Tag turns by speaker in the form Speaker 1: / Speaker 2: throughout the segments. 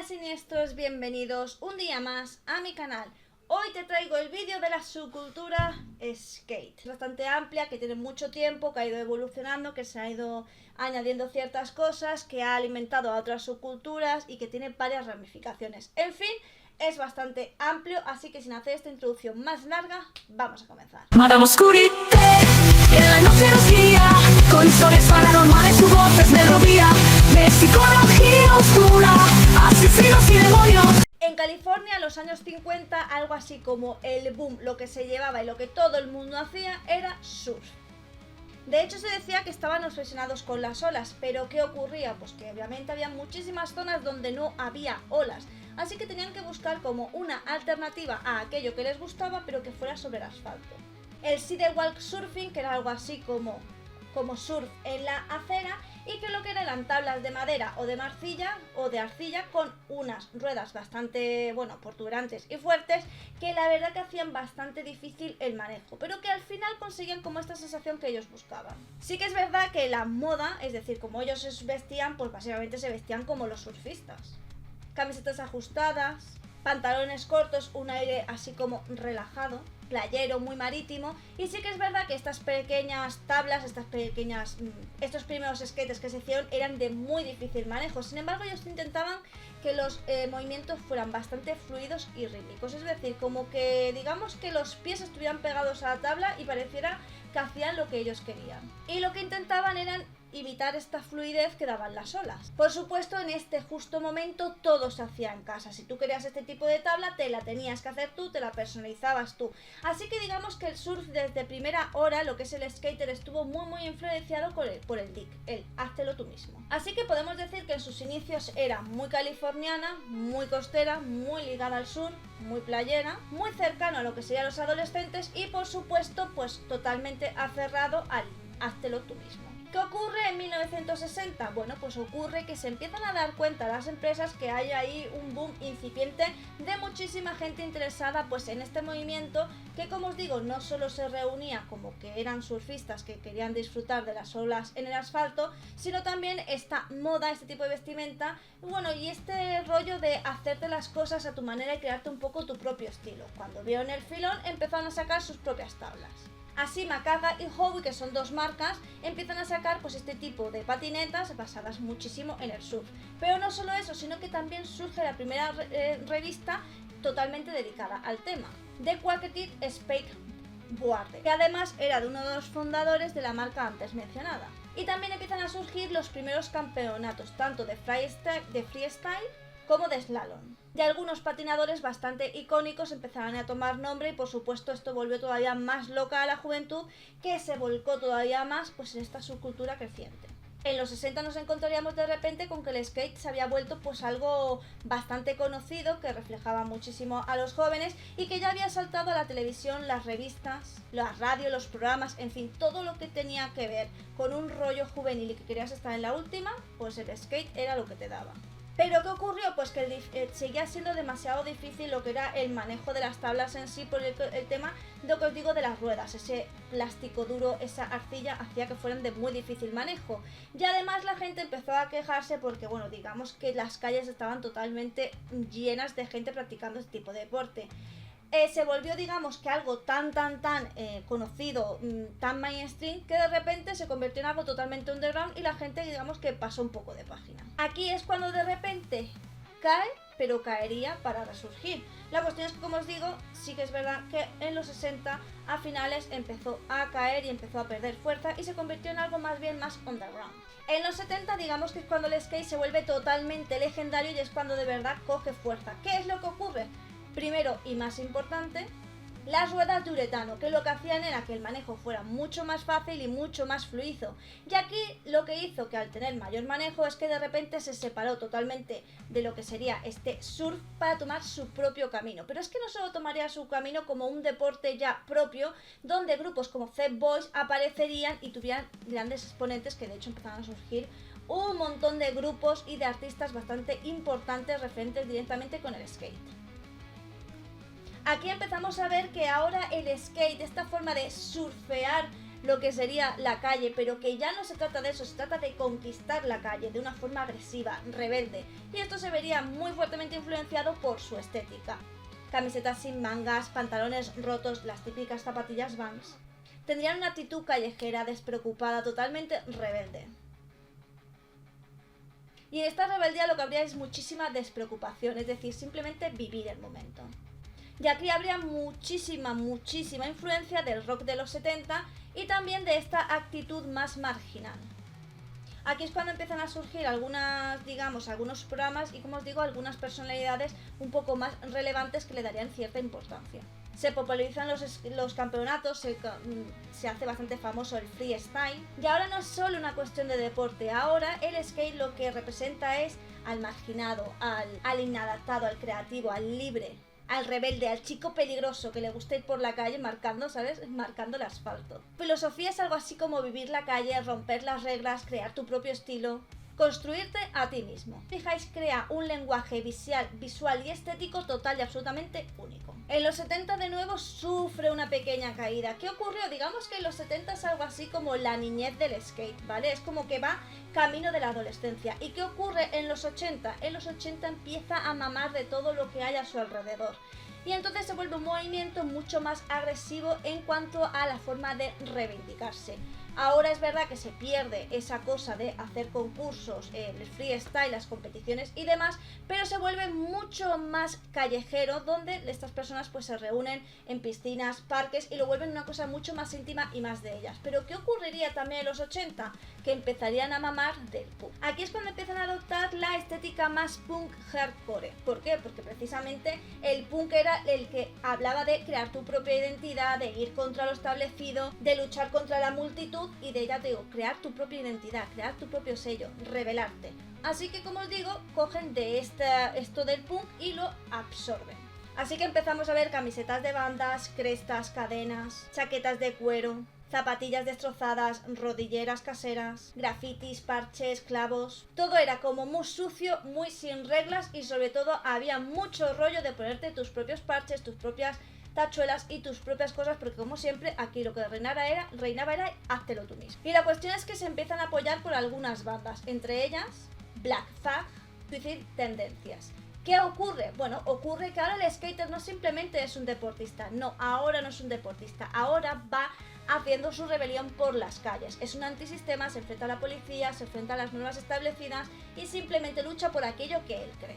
Speaker 1: siniestros, bienvenidos un día más a mi canal. Hoy te traigo el vídeo de la subcultura skate. Es bastante amplia, que tiene mucho tiempo, que ha ido evolucionando, que se ha ido añadiendo ciertas cosas, que ha alimentado a otras subculturas y que tiene varias ramificaciones. En fin, es bastante amplio, así que sin hacer esta introducción más larga, vamos a comenzar.
Speaker 2: Madame Oscurité, y en la noche nos guía, con historias paranormales, su voz es melodía, de psicología oscura, asesinos y demonios.
Speaker 1: En California, en los años 50, algo así como el boom, lo que se llevaba y lo que todo el mundo hacía era surf. De hecho, se decía que estaban obsesionados con las olas, pero ¿qué ocurría? Pues que obviamente había muchísimas zonas donde no había olas, así que tenían que buscar como una alternativa a aquello que les gustaba, pero que fuera sobre el asfalto. El sidewalk surfing, que era algo así como surf en la acera, y que lo que eran tablas de madera o de arcilla con unas ruedas bastante, protuberantes y fuertes, que la verdad que hacían bastante difícil el manejo, pero que al final conseguían como esta sensación que ellos buscaban. Sí que es verdad que la moda, es decir, como ellos se vestían, pues básicamente se vestían como los surfistas. Camisetas ajustadas, pantalones cortos, un aire así como relajado, playero, muy marítimo, y sí que es verdad que estas pequeñas tablas, estos primeros skates que se hicieron eran de muy difícil manejo. Sin embargo, ellos intentaban que los movimientos fueran bastante fluidos y rítmicos, es decir, como que digamos que los pies estuvieran pegados a la tabla y pareciera que hacían lo que ellos querían. Y lo que intentaban eran imitar esta fluidez que daban las olas. Por supuesto, en este justo momento todo se hacía en casa. Si tú querías este tipo de tabla, te la tenías que hacer tú, te la personalizabas tú. Así que digamos que el surf desde primera hora, lo que es el skater, estuvo muy influenciado por el DIC, el háztelo tú mismo. Así que podemos decir que en sus inicios era muy californiana, muy costera, muy ligada al sur, muy playera, muy cercano a lo que serían los adolescentes y por supuesto pues totalmente aferrado al háztelo tú mismo. ¿Qué ocurre en 1960? Bueno, pues ocurre que se empiezan a dar cuenta las empresas que hay ahí un boom incipiente de muchísima gente interesada pues en este movimiento, que como os digo no solo se reunía como que eran surfistas que querían disfrutar de las olas en el asfalto, sino también esta moda, este tipo de vestimenta, y este rollo de hacerte las cosas a tu manera y crearte un poco tu propio estilo. Cuando vieron el filón empezaron a sacar sus propias tablas. Así Maccaga y Howie, que son dos marcas, empiezan a sacar pues este tipo de patinetas basadas muchísimo en el surf. Pero no solo eso, sino que también surge la primera revista totalmente dedicada al tema, The Quackity Skateboard, que además era de uno de los fundadores de la marca antes mencionada. Y también empiezan a surgir los primeros campeonatos, tanto de freestyle como de slalom. De algunos patinadores bastante icónicos empezaron a tomar nombre y por supuesto esto volvió todavía más loca a la juventud, que se volcó todavía más pues en esta subcultura creciente. En los 60 nos encontraríamos de repente con que el skate se había vuelto pues algo bastante conocido, que reflejaba muchísimo a los jóvenes y que ya había saltado a la televisión, las revistas, la radio, los programas, en fin, todo lo que tenía que ver con un rollo juvenil y que querías estar en la última, pues el skate era lo que te daba. Pero ¿qué ocurrió? Pues que seguía siendo demasiado difícil lo que era el manejo de las tablas en sí, por el tema de lo que os digo de las ruedas. Ese plástico duro, esa arcilla hacía que fueran de muy difícil manejo. Y además la gente empezó a quejarse porque, digamos que las calles estaban totalmente llenas de gente practicando este tipo de deporte. Se volvió, digamos, que algo tan conocido, tan mainstream, que de repente se convirtió en algo totalmente underground y la gente, digamos, que pasó un poco de página. Aquí es cuando de repente cae, pero caería para resurgir. La cuestión es que, como os digo, sí que es verdad que en los 60 a finales empezó a caer y empezó a perder fuerza y se convirtió en algo más underground. En los 70 digamos que es cuando el skate se vuelve totalmente legendario y es cuando de verdad coge fuerza. ¿Qué es lo que ocurre? Primero y más importante, las ruedas de uretano, que lo que hacían era que el manejo fuera mucho más fácil y mucho más fluido. Y aquí lo que hizo que al tener mayor manejo es que de repente se separó totalmente de lo que sería este surf para tomar su propio camino. Pero es que no solo tomaría su camino como un deporte ya propio, donde grupos como Z-Boys aparecerían y tuvieran grandes exponentes, que de hecho empezaron a surgir un montón de grupos y de artistas bastante importantes referentes directamente con el skate. Aquí empezamos a ver que ahora el skate, esta forma de surfear lo que sería la calle, pero que ya no se trata de eso, se trata de conquistar la calle de una forma agresiva, rebelde, y esto se vería muy fuertemente influenciado por su estética. Camisetas sin mangas, pantalones rotos, las típicas zapatillas Vans. Tendrían una actitud callejera, despreocupada, totalmente rebelde. Y en esta rebeldía lo que habría es muchísima despreocupación, es decir, simplemente vivir el momento. Y aquí habría muchísima influencia del rock de los 70 y también de esta actitud más marginal. Aquí es cuando empiezan a surgir algunos programas y, como os digo, algunas personalidades un poco más relevantes que le darían cierta importancia. Se popularizan los campeonatos, se hace bastante famoso el freestyle. Y ahora no es solo una cuestión de deporte, ahora el skate lo que representa es al marginado, al inadaptado, al creativo, al libre, al rebelde, al chico peligroso que le gusta ir por la calle marcando, ¿sabes? Marcando el asfalto. Filosofía es algo así como vivir la calle, romper las reglas, crear tu propio estilo, construirte a ti mismo. Fijáis, crea un lenguaje visual y estético total y absolutamente único. En los 70 de nuevo sufre una pequeña caída. ¿Qué ocurrió? Digamos que en los 70 es algo así como la niñez del skate, ¿vale? Es como que va camino de la adolescencia. ¿Y qué ocurre en los 80? En los 80 empieza a mamar de todo lo que hay a su alrededor. Y entonces se vuelve un movimiento mucho más agresivo en cuanto a la forma de reivindicarse. Ahora es verdad que se pierde esa cosa de hacer concursos, el freestyle, las competiciones y demás, pero se vuelve mucho más callejero, donde estas personas pues se reúnen en piscinas, parques y lo vuelven una cosa mucho más íntima y más de ellas. Pero ¿qué ocurriría también en los 80? Que empezarían a mamar del punk. Aquí es cuando empiezan a adoptar la estética más punk hardcore. ¿Por qué? Porque precisamente el punk era el que hablaba de crear tu propia identidad, de ir contra lo establecido, de luchar contra la multitud y de, ya te digo, crear tu propia identidad, crear tu propio sello, revelarte. Así que, como os digo, cogen de esto del punk y lo absorben. Así que empezamos a ver camisetas de bandas, crestas, cadenas, chaquetas de cuero, zapatillas destrozadas, rodilleras caseras, grafitis, parches, clavos. Todo era como muy sucio, muy sin reglas y sobre todo había mucho rollo de ponerte tus propios parches, tus propias tachuelas y tus propias cosas, porque como siempre aquí lo que reinaba era háztelo tú mismo. Y la cuestión es que se empiezan a apoyar por algunas bandas, entre ellas Black Flag, Suicide Tendencias. ¿Qué ocurre? Bueno, ocurre que ahora el skater no simplemente es un deportista, no, ahora no es un deportista, ahora va haciendo su rebelión por las calles. Es un antisistema, se enfrenta a la policía, se enfrenta a las normas establecidas y simplemente lucha por aquello que él cree.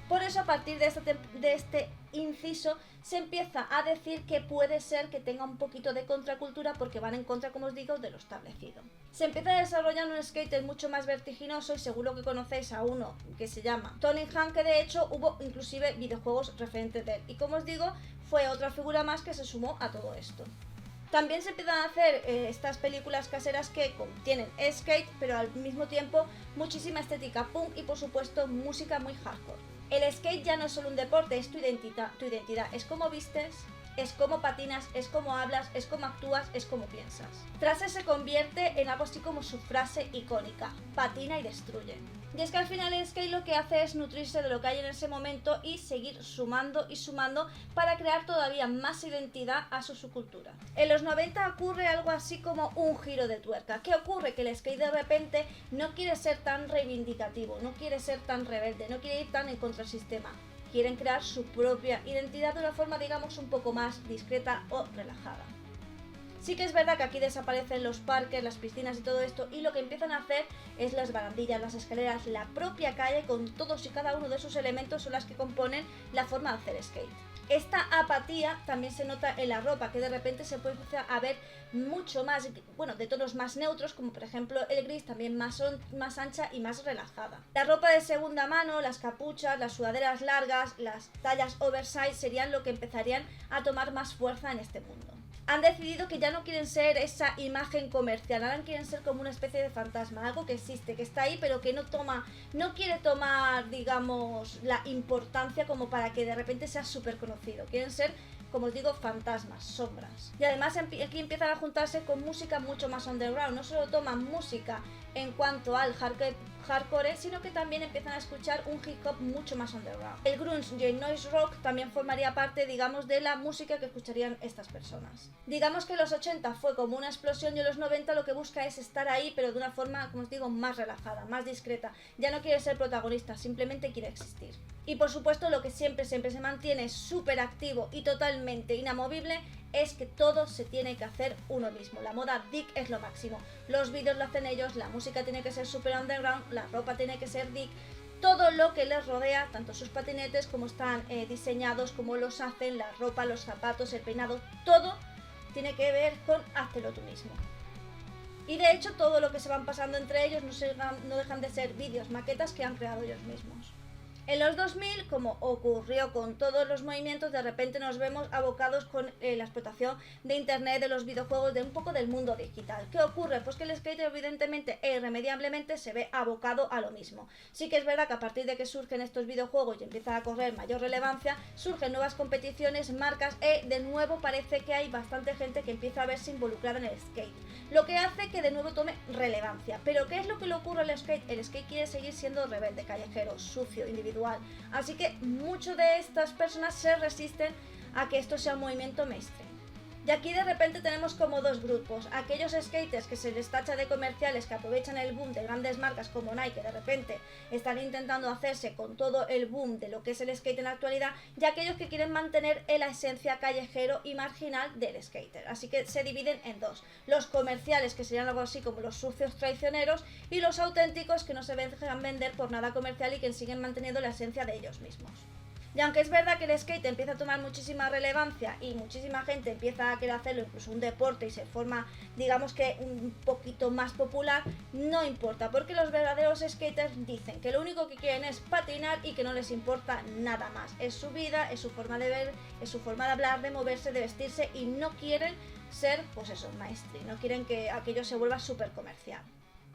Speaker 1: Por eso, a partir de este inciso, se empieza a decir que puede ser que tenga un poquito de contracultura porque van en contra, como os digo, de lo establecido. Se empieza a desarrollar un skater mucho más vertiginoso y seguro que conocéis a uno que se llama Tony Hawk, que de hecho hubo inclusive videojuegos referentes de él. Y como os digo, fue otra figura más que se sumó a todo esto. También se empiezan a hacer estas películas caseras que contienen skate, pero al mismo tiempo muchísima estética punk y por supuesto música muy hardcore. El skate ya no es solo un deporte, es tu identidad, es cómo vistes, es cómo patinas, es cómo hablas, es cómo actúas, es cómo piensas. Trase se convierte en algo así como su frase icónica, patina y destruye. Y es que al final el skate lo que hace es nutrirse de lo que hay en ese momento y seguir sumando y sumando para crear todavía más identidad a su subcultura. En los 90 ocurre algo así como un giro de tuerca. ¿Qué ocurre? Que el skate de repente no quiere ser tan reivindicativo, no quiere ser tan rebelde, no quiere ir tan en contra del sistema. Quieren crear su propia identidad de una forma, digamos, un poco más discreta o relajada. Sí que es verdad que aquí desaparecen los parques, las piscinas y todo esto, y lo que empiezan a hacer es las barandillas, las escaleras, la propia calle con todos y cada uno de esos elementos son las que componen la forma de hacer skate. Esta apatía también se nota en la ropa, que de repente se puede empezar a ver mucho más, bueno, de tonos más neutros, como por ejemplo el gris, también más ancha y más relajada. La ropa de segunda mano, las capuchas, las sudaderas largas, las tallas oversize serían lo que empezarían a tomar más fuerza en este mundo. Han decidido que ya no quieren ser esa imagen comercial, ahora quieren ser como una especie de fantasma, algo que existe, que está ahí, pero que no quiere tomar, digamos, la importancia como para que de repente sea súper conocido. Quieren ser, como os digo, fantasmas, sombras. Y además aquí empiezan a juntarse con música mucho más underground, no solo toman música en cuanto al hardcore, sino que también empiezan a escuchar un hip hop mucho más underground. El grunge y el noise rock también formaría parte, digamos, de la música que escucharían estas personas. Digamos que los 80 fue como una explosión y en los 90 lo que busca es estar ahí, pero de una forma, como os digo, más relajada, más discreta. Ya no quiere ser protagonista, simplemente quiere existir. Y por supuesto lo que siempre se mantiene súper activo y totalmente inamovible es que todo se tiene que hacer uno mismo. La moda Dick es lo máximo. Los vídeos lo hacen ellos, la música tiene que ser súper underground, la ropa tiene que ser Dick. Todo lo que les rodea, tanto sus patinetes como están diseñados, como los hacen, la ropa, los zapatos, el peinado, todo tiene que ver con háztelo tú mismo. Y de hecho todo lo que se van pasando entre ellos no dejan de ser vídeos, maquetas que han creado ellos mismos. En los 2000, como ocurrió con todos los movimientos, de repente nos vemos abocados con la explotación de internet, de los videojuegos, de un poco del mundo digital. ¿Qué ocurre? Pues que el skate evidentemente e irremediablemente se ve abocado a lo mismo. Sí que es verdad que a partir de que surgen estos videojuegos y empieza a correr mayor relevancia, surgen nuevas competiciones, marcas y de nuevo parece que hay bastante gente que empieza a verse involucrada en el skate. Lo que hace que de nuevo tome relevancia. Pero ¿qué es lo que le ocurre al skate? El skate quiere seguir siendo rebelde, callejero, sucio, individual. Así que muchas de estas personas se resisten a que esto sea un movimiento mainstream. Y aquí de repente tenemos como dos grupos, aquellos skaters que se les tacha de comerciales que aprovechan el boom de grandes marcas como Nike, que de repente están intentando hacerse con todo el boom de lo que es el skate en la actualidad, y aquellos que quieren mantener la esencia callejero y marginal del skater. Así que se dividen en dos, los comerciales, que serían algo así como los sucios traicioneros, y los auténticos, que no se dejan vender por nada comercial y que siguen manteniendo la esencia de ellos mismos. Y aunque es verdad que el skate empieza a tomar muchísima relevancia y muchísima gente empieza a querer hacerlo incluso un deporte y se forma, digamos que un poquito más popular, no importa, porque los verdaderos skaters dicen que lo único que quieren es patinar y que no les importa nada más. Es su vida, es su forma de ver, es su forma de hablar, de moverse, de vestirse y no quieren ser, pues eso, mainstream, no quieren que aquello se vuelva súper comercial.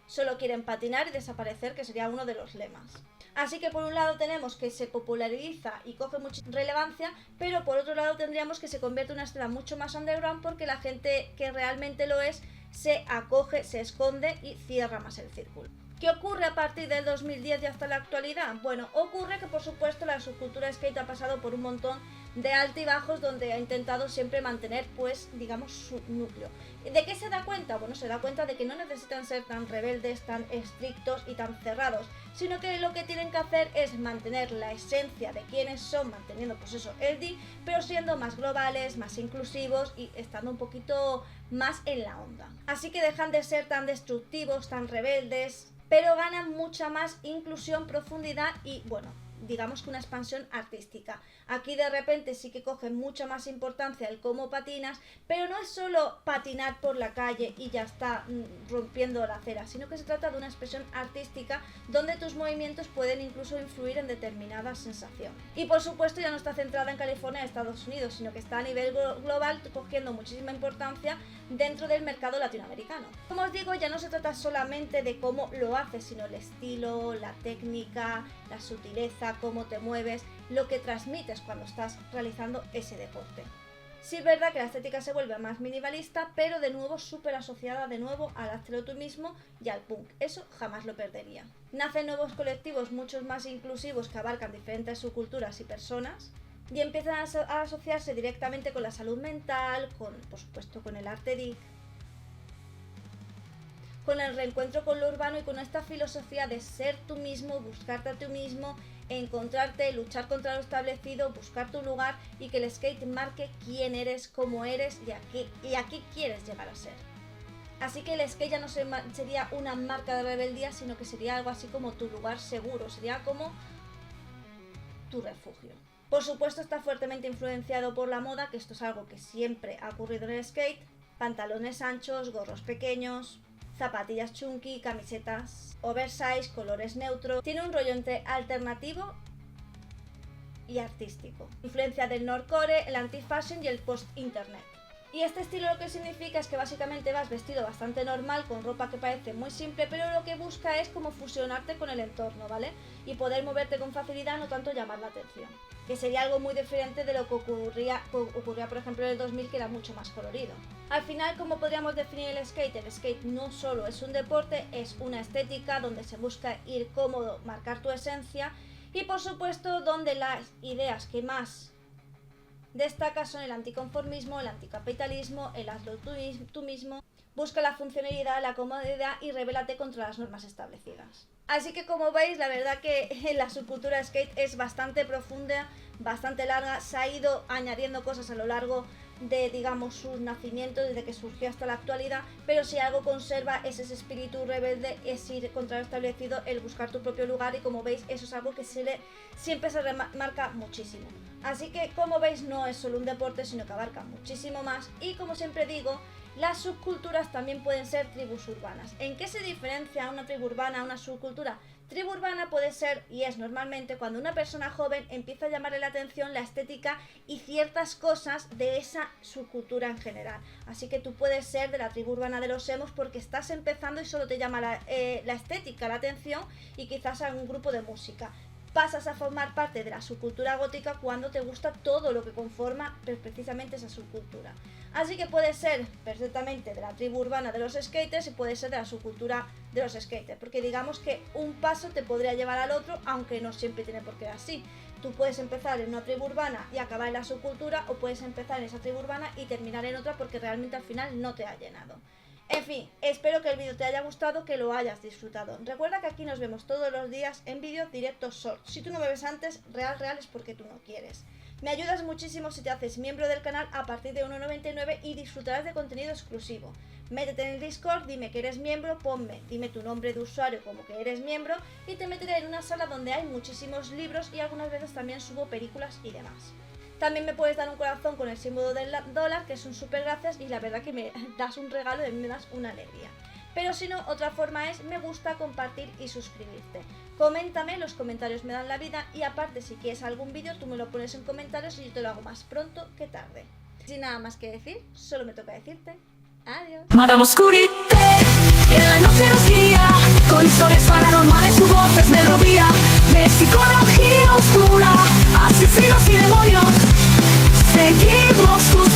Speaker 1: Solo quieren patinar y desaparecer, que sería uno de los lemas. Así que por un lado tenemos que se populariza y coge mucha relevancia, pero por otro lado tendríamos que se convierte en una escena mucho más underground porque la gente que realmente lo es se acoge, se esconde y cierra más el círculo. ¿Qué ocurre a partir del 2010 y hasta la actualidad? Bueno, ocurre que por supuesto la subcultura skate ha pasado por un montón de altibajos donde ha intentado siempre mantener, pues, digamos, su núcleo. ¿De qué se da cuenta? Bueno, se da cuenta de que no necesitan ser tan rebeldes, tan estrictos y tan cerrados, sino que lo que tienen que hacer es mantener la esencia de quienes son, manteniendo, pues eso, el D, pero siendo más globales, más inclusivos y estando un poquito más en la onda. Así que dejan de ser tan destructivos, tan rebeldes, pero ganan mucha más inclusión, profundidad y, bueno, digamos que una expansión artística. Aquí de repente sí que coge mucha más importancia el cómo patinas, pero no es solo patinar por la calle y ya está rompiendo la acera, sino que se trata de una expresión artística donde tus movimientos pueden incluso influir en determinadas sensaciones. Y por supuesto ya no está centrada en California y Estados Unidos, sino que está a nivel global cogiendo muchísima importancia dentro del mercado latinoamericano. Como os digo, ya no se trata solamente de cómo lo haces, sino el estilo, la técnica, la sutileza, cómo te mueves, lo que transmites cuando estás realizando ese deporte. Sí es verdad que la estética se vuelve más minimalista, pero de nuevo súper asociada de nuevo al hazlo tú mismo y al punk. Eso jamás lo perdería. Nacen nuevos colectivos mucho más inclusivos que abarcan diferentes subculturas y personas y empiezan a asociarse directamente con la salud mental, por supuesto con el arte DIC, con el reencuentro con lo urbano y con esta filosofía de ser tú mismo, buscarte a tú mismo, encontrarte, luchar contra lo establecido, buscar tu lugar y que el skate marque quién eres, cómo eres y a qué quieres llegar a ser. Así que el skate ya no sería una marca de rebeldía, sino que sería algo así como tu lugar seguro, sería como tu refugio. Por supuesto está fuertemente influenciado por la moda, que esto es algo que siempre ha ocurrido en el skate, pantalones anchos, gorros pequeños, zapatillas chunky, camisetas oversize, colores neutros. Tiene un rollo entre alternativo y artístico. Influencia del nerdcore, el anti-fashion y el post-internet. Y este estilo lo que significa es que básicamente vas vestido bastante normal, con ropa que parece muy simple, pero lo que busca es como fusionarte con el entorno, ¿vale? Y poder moverte con facilidad, no tanto llamar la atención. Que sería algo muy diferente de lo que ocurría por ejemplo en el 2000, que era mucho más colorido. Al final, ¿cómo podríamos definir el skate? El skate no solo es un deporte, es una estética donde se busca ir cómodo, marcar tu esencia y por supuesto donde las ideas que más destaca son el anticonformismo, el anticapitalismo, el hazlo tú mismo, busca la funcionalidad, la comodidad y rebélate contra las normas establecidas. Así que como veis, la verdad que la subcultura skate es bastante profunda, bastante larga, se ha ido añadiendo cosas a lo largo de, digamos, su nacimiento, desde que surgió hasta la actualidad, pero si algo conserva es ese espíritu rebelde, es ir contra lo establecido, el buscar tu propio lugar, y como veis eso es algo que siempre se remarca muchísimo. Así que como veis no es solo un deporte, sino que abarca muchísimo más, y como siempre digo, las subculturas también pueden ser tribus urbanas. ¿En qué se diferencia una tribu urbana a una subcultura? Tribu urbana puede ser, y es normalmente, cuando una persona joven empieza a llamarle la atención la estética y ciertas cosas de esa subcultura en general. Así que tú puedes ser de la tribu urbana de los emos porque estás empezando y solo te llama la estética, la atención, y quizás algún grupo de música. Pasas a formar parte de la subcultura gótica cuando te gusta todo lo que conforma precisamente esa subcultura. Así que puedes ser perfectamente de la tribu urbana de los skaters y puedes ser de la subcultura de los skaters, porque digamos que un paso te podría llevar al otro, aunque no siempre tiene por qué ser así. Tú puedes empezar en una tribu urbana y acabar en la subcultura, o puedes empezar en esa tribu urbana y terminar en otra porque realmente al final no te ha llenado. En fin, espero que el vídeo te haya gustado, que lo hayas disfrutado. Recuerda que aquí nos vemos todos los días en vídeos directos shorts. Si tú no me ves antes, real es porque tú no quieres. Me ayudas muchísimo si te haces miembro del canal a partir de 1,99 y disfrutarás de contenido exclusivo. Métete en el Discord, dime que eres miembro, dime tu nombre de usuario como que eres miembro, y te meteré en una sala donde hay muchísimos libros y algunas veces también subo películas y demás. También me puedes dar un corazón con el símbolo del dólar, que es un súper gracias, y la verdad que me das un regalo y me das una alegría. Pero si no, otra forma es me gusta, compartir y suscribirte. Coméntame, los comentarios me dan la vida, y aparte si quieres algún vídeo tú me lo pones en comentarios y yo te lo hago más pronto que tarde. Sin nada más que decir, solo me toca decirte adiós.
Speaker 2: Madame Oscurité, y en la noche nos guía, con historias paranormales, su voz es melodía, de psicología oscura, asesinos y demonios, seguimos tus